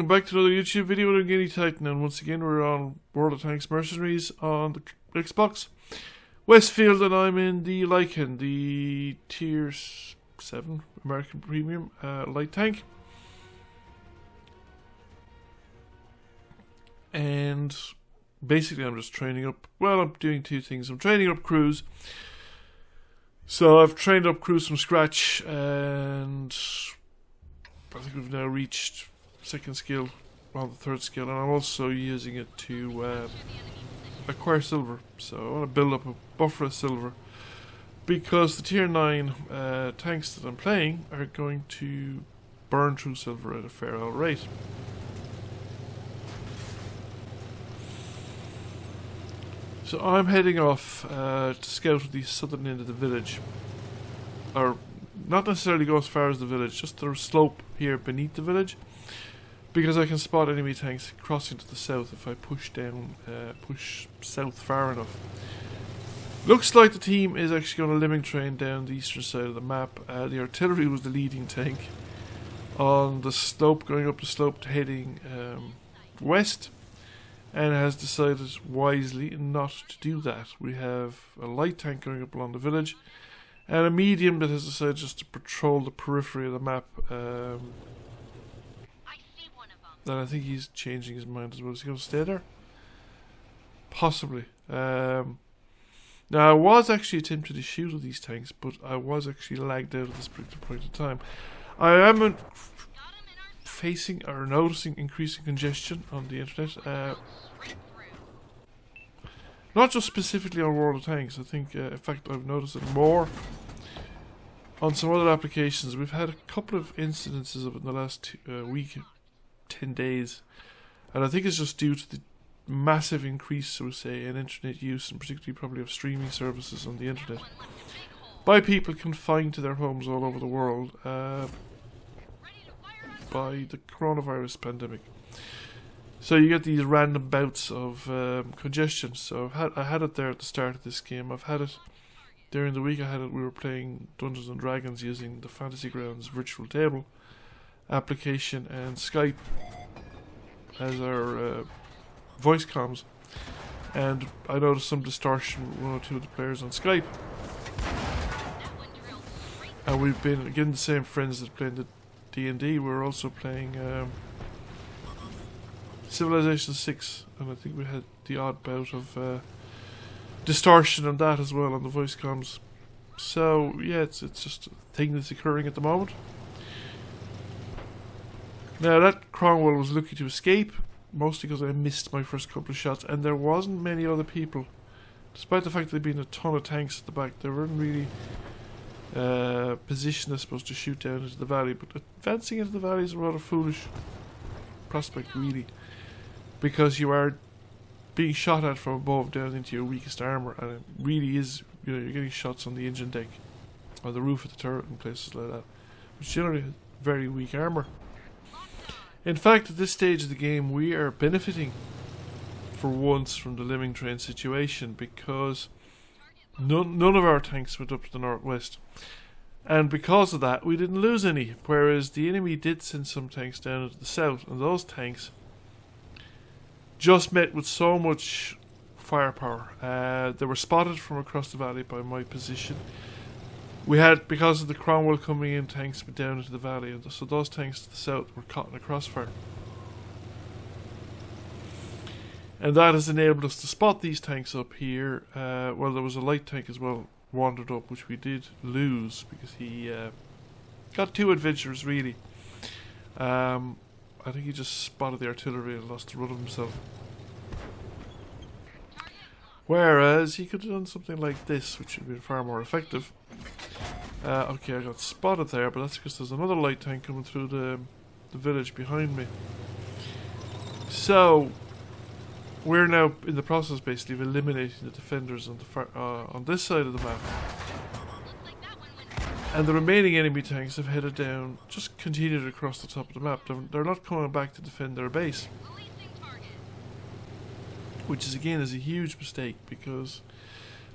welcome back to another YouTube video with Guinea Titan, and once again we're on World of Tanks Mercenaries on the Xbox. Westfield, and I'm in the Lycan, the Tier 7 American Premium light tank. And basically I'm just training up, well, I'm doing two things. I'm training up crews. So I've trained up crews from scratch, and I think we've now reached second skill, well, the third skill, and I'm also using it to acquire silver. So I want to build up a buffer of silver, because the tier 9 tanks that I'm playing are going to burn through silver at a fair old rate. So I'm heading off to scout the southern end of the village, or not necessarily go as far as the village, just the slope here beneath the village, because I can spot enemy tanks crossing to the south if I push south far enough. Looks like the team is actually going to lemming train down the eastern side of the map. The artillery was the leading tank on the slope, going up the slope heading west, and has decided wisely not to do that. We have a light tank going up along the village, and a medium that has decided just to patrol the periphery of the map. And I think he's changing his mind as well. Is he going to stay there? Possibly. Now, I was actually attempting to shoot at these tanks, but I was actually lagged out at this particular point in time. I am facing or noticing increasing congestion on the internet. Not just specifically on World of Tanks. I think, in fact, I've noticed it more on some other applications. We've had a couple of incidences of it in the last week, 10 days, and I think it's just due to the massive increase, I would say, in internet use, and particularly probably of streaming services on the internet by people confined to their homes all over the world by the coronavirus pandemic. So you get these random bouts of congestion. So I had it there at the start of this game. I've had it during the week. We were playing Dungeons and Dragons using the Fantasy Grounds virtual table application and Skype as our voice comms, and I noticed some distortion with one or two of the players on Skype. And we've been again the same friends that playing the D&D. We're also playing Civilization 6, and I think we had the odd bout of distortion on that as well on the voice comms. So yeah, it's just a thing that's occurring at the moment. Now, that Cromwell was lucky to escape, mostly because I missed my first couple of shots, and there wasn't many other people. Despite the fact there'd been a ton of tanks at the back, they weren't really positioned, I suppose, to shoot down into the valley. But advancing into the valley is a rather foolish prospect, really, because you are being shot at from above down into your weakest armour, and it really is, you know, you're getting shots on the engine deck or the roof of the turret and places like that, which generally has very weak armour. In fact, at this stage of the game, we are benefiting for once from the lemming train situation, because none of our tanks went up to the northwest, and because of that we didn't lose any, whereas the enemy did send some tanks down into the south, and those tanks just met with so much firepower. They were spotted from across the valley by my position. We had, because of the Cromwell coming in, tanks went down into the valley, and so those tanks to the south were caught in a crossfire. And that has enabled us to spot these tanks up here. Well, there was a light tank as well wandered up, which we did lose, because he got too adventurous, really. I think he just spotted the artillery and lost the run of himself. Whereas he could have done something like this, which would have been far more effective. Okay, I got spotted there, but that's because there's another light tank coming through the village behind me. So we're now in the process, basically, of eliminating the defenders on the on this side of the map, and the remaining enemy tanks have headed down, just continued across the top of the map. They're not coming back to defend their base, which is again is a huge mistake, because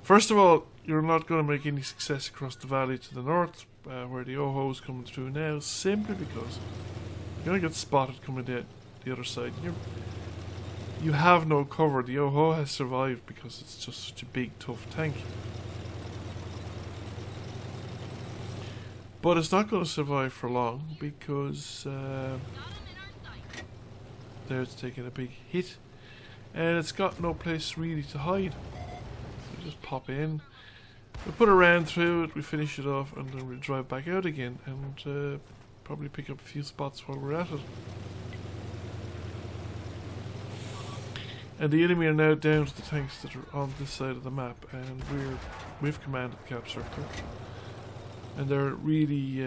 first of all, you're not going to make any success across the valley to the north, where the Oho is coming through now, simply because you're going to get spotted coming the other side. You have no cover. The Oho has survived because it's just such a big, tough tank. But it's not going to survive for long because there it's taking a big hit. And it's got no place really to hide. So we just pop in. We put a round through it, we finish it off, and then we'll drive back out again and probably pick up a few spots while we're at it. And the enemy are now down to the tanks that are on this side of the map, and we've commanded the cap circle. And they're really,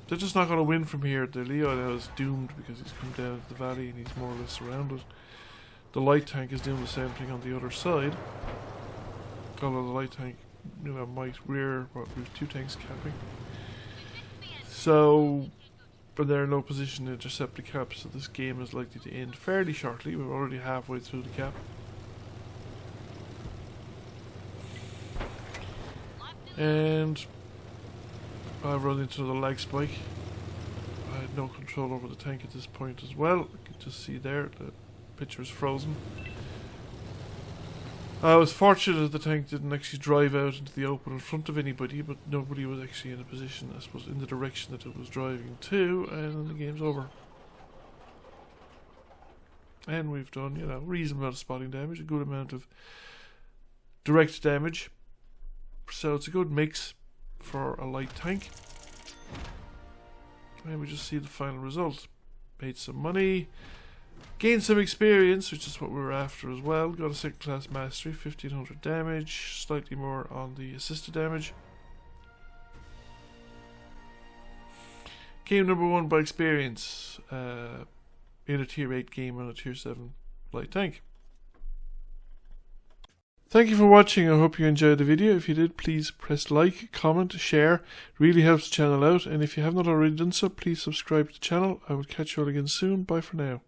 they're just not going to win from here. The Leo now is doomed because he's come down into the valley and he's more or less surrounded. The light tank is doing the same thing on the other side. Although the light tank, you know, might rear, but we've 2 tanks capping. So, but they're in no position to intercept the cap, so this game is likely to end fairly shortly. We're already halfway through the cap. And I've run into the lag spike. I had no control over the tank at this point as well. You can just see there, the picture is frozen. I was fortunate that the tank didn't actually drive out into the open in front of anybody, but nobody was actually in a position, I suppose, in the direction that it was driving to, and then the game's over. And we've done, you know, a reasonable amount of spotting damage, a good amount of direct damage. So it's a good mix for a light tank. And we just see the final result. Paid some money. Gained some experience, which is what we were after as well. Got a 2nd class mastery, 1500 damage, slightly more on the assisted damage. Game number 1 by experience in a tier 8 game on a tier 7 light tank. Thank you for watching. I hope you enjoyed the video. If you did, please press like, comment, share. It really helps the channel out. And if you have not already done so, please subscribe to the channel. I will catch you all again soon. Bye for now.